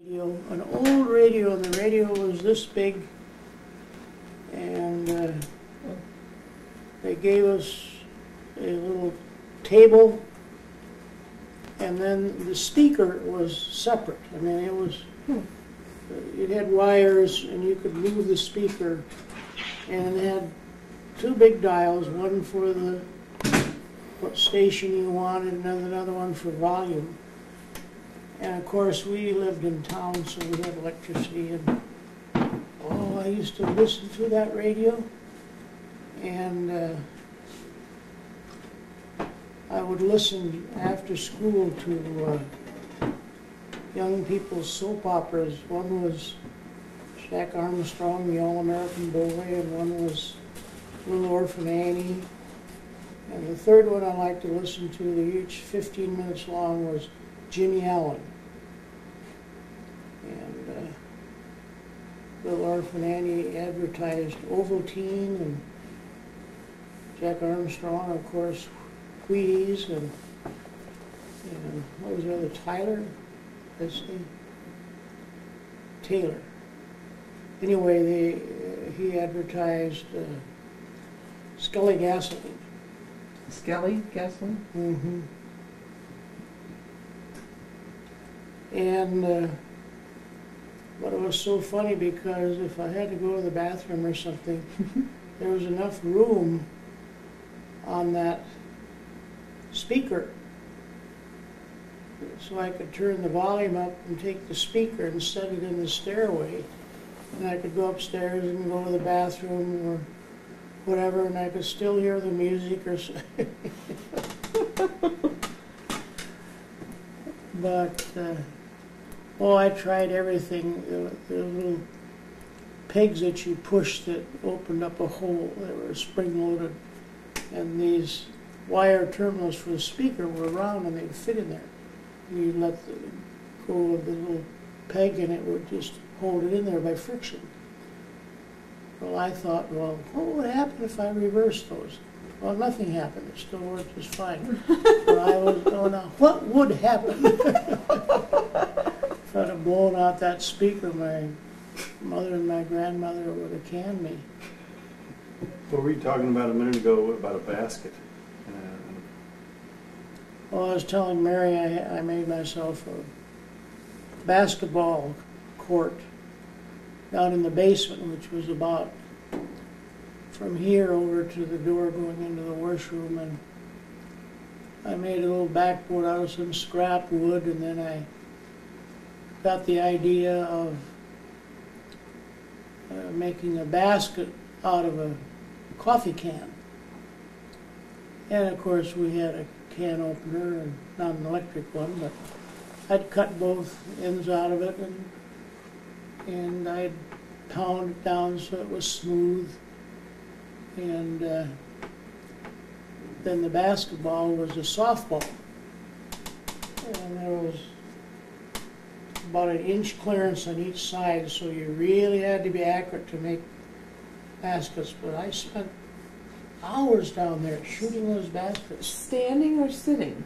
An old radio, and the radio was this big, and they gave us a little table, and then the speaker was separate. I mean, it was, it had wires, and you could move the speaker, and it had two big dials, one for the what station you wanted, and another one for volume. And of course, we lived in town, so we had electricity, and oh, I used to listen to that radio, and I would listen after school to young people's soap operas. One was Jack Armstrong, the All-American Boy, and one was Little Orphan Annie. And the third one I liked to listen to, each 15 minutes long, was Jimmy Allen. And Little Orphan Annie advertised Ovaltine, and Jack Armstrong, of course, Wheaties, and what was the other, Tyler? Let's see. Taylor. Anyway, he advertised Skelly gasoline. Skelly gasoline? Mm-hmm. And but it was so funny because if I had to go to the bathroom or something, there was enough room on that speaker so I could turn the volume up and take the speaker and set it in the stairway, and I could go upstairs and go to the bathroom or whatever, and I could still hear the music or something. But oh, I tried everything. The little pegs that you pushed that opened up a hole, they were spring-loaded, and these wire terminals for the speaker were round and they'd fit in there. You let go of the little peg and it would just hold it in there by friction. Well, I thought, well, what would happen if I reversed those? Well, nothing happened. It still worked just fine. But I was going, now, what would happen if I'd have blown out that speaker? My mother and my grandmother would have canned me. What were you talking about a minute ago about a basket? Well, I was telling Mary I made myself a basketball court down in the basement, which was about from here over to the door going into the washroom, and I made a little backboard out of some scrap wood, and then I got the idea of making a basket out of a coffee can. And of course we had a can opener, and not an electric one, but I'd cut both ends out of it, and I'd pound it down so it was smooth. And then the basketball was a softball, and there was about an inch clearance on each side, so you really had to be accurate to make baskets. But I spent hours down there shooting those baskets. Standing or sitting?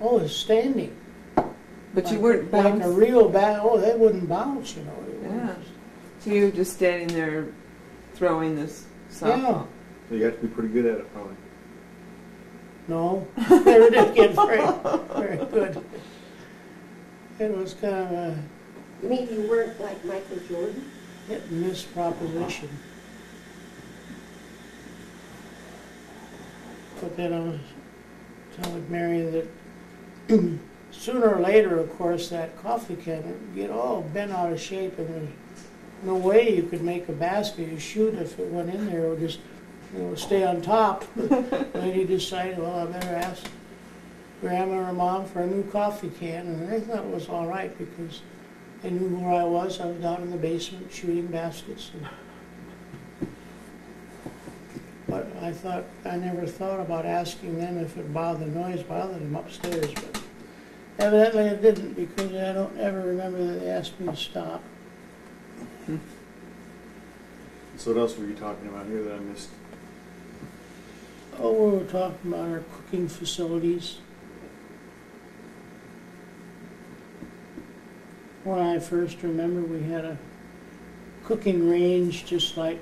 Oh, it's standing. But like, you weren't bouncing. Like a real oh, they wouldn't bounce, you know. Yeah. So you were just standing there throwing this softball. Yeah. So you have to be pretty good at it, probably. No, never did get very good. It was kind of a You mean you weren't like Michael Jordan? hit and miss proposition. But then I was telling Mary that sooner or later, of course, that coffee can would get all bent out of shape, and there's no way you could make a basket. You shoot if it went in there, it would just stay on top. Then he decided, well, I better ask Grandma or Mom for a new coffee can, and they thought it was all right because they knew where I was. I was down in the basement shooting baskets. But I never thought about asking them if it bothered the noise bothered them upstairs. But evidently it didn't, because I don't ever remember that they asked me to stop. So what else were you talking about here that I missed? Oh, we were talking about our cooking facilities. When I first remember, we had a cooking range just like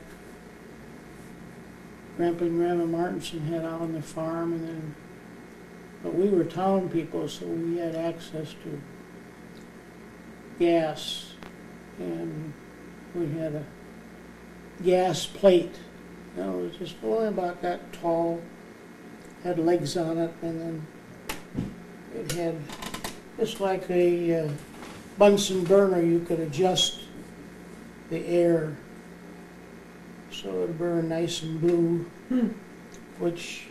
Grandpa and Grandma Martinson had out on the farm, and then, but we were town people, so we had access to gas, and we had a gas plate. You know, it was just only about that tall, had legs on it, and then it had just like a Bunsen burner. You could adjust the air so it would burn nice and blue, which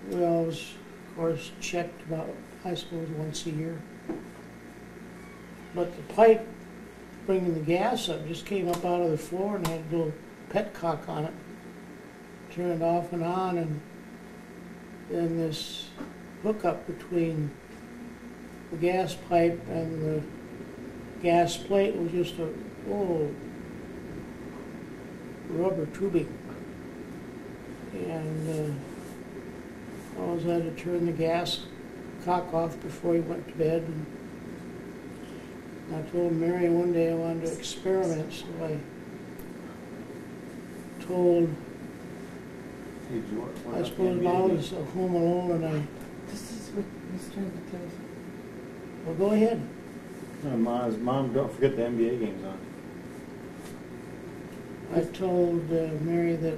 we always, of course, checked about, I suppose, once a year. But the pipe bringing the gas up just came up out of the floor and had a little petcock on it. Turn it off and on, and then this hookup between the gas pipe and the gas plate was just a rubber tubing. And I always had to turn the gas cock off before he went to bed. And I told Mary one day I wanted to experiment, so I told, I suppose Mom was home alone, and This is what he's trying to tell us. well, go ahead. Mom, don't forget the NBA game's on. I told Mary that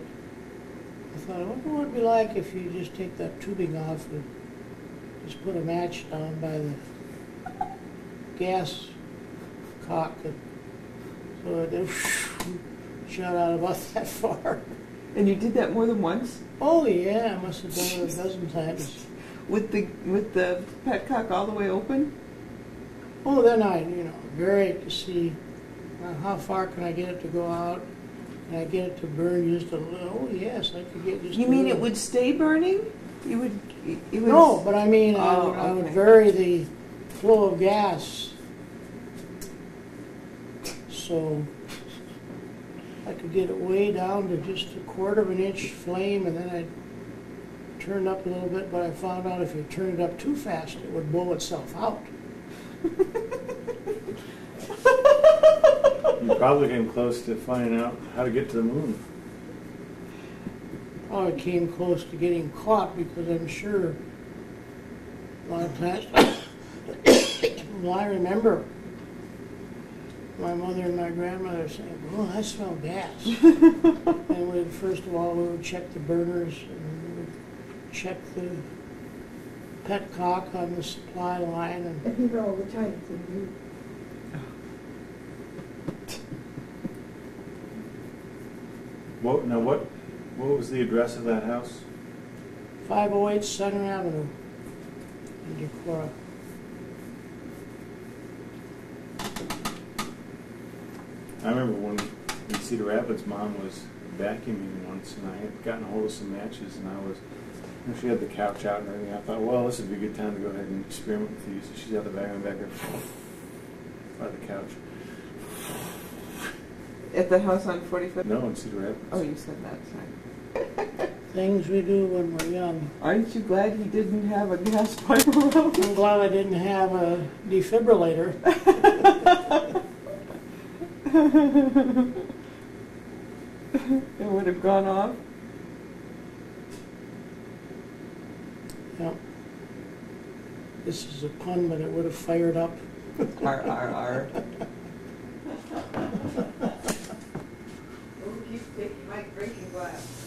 I thought, I wonder what it'd be like if you just take that tubing off and just put a match down by the gas cock, and so it shot out about that far. And you did that more than once? Oh yeah, I must have done it a dozen times. With the petcock all the way open? Oh, then I, vary it to see how far can I get it to go out. Can I get it to burn just a little? Oh yes, I could get just. You a mean little. it would stay burning? You would. It would. No, but I mean Oh, I would okay. vary the flow of gas, so I could get it way down to just a 1/4 of an inch flame, and then I'd turn up a little bit. But I found out if you turn it up too fast, it would blow itself out. You probably came close to finding out how to get to the moon. Oh, it came close to getting caught, because I'm sure a lot of times, well, I remember my mother and my grandmother saying, "Oh, I smell gas." And we first of all, we would check the burners, and we would check the petcock on the supply line, and I think all the time, so you, What was the address of that house? 508 Center Avenue in Decorah. I remember when in Cedar Rapids, Mom was vacuuming once, and I had gotten a hold of some matches, and she had the couch out and everything. I thought, well, this would be a good time to go ahead and experiment with these. So she's got the vacuum back there by the couch. At the house on 45th? No, in Cedar Rapids. Oh, you said that, sorry. Things we do when we're young. Aren't you glad he didn't have a gas pipe around? I'm glad I didn't have a defibrillator. It would have gone off? Yeah. This is a pun, but it would have fired up. R. Oh, keep taking my drinking glass.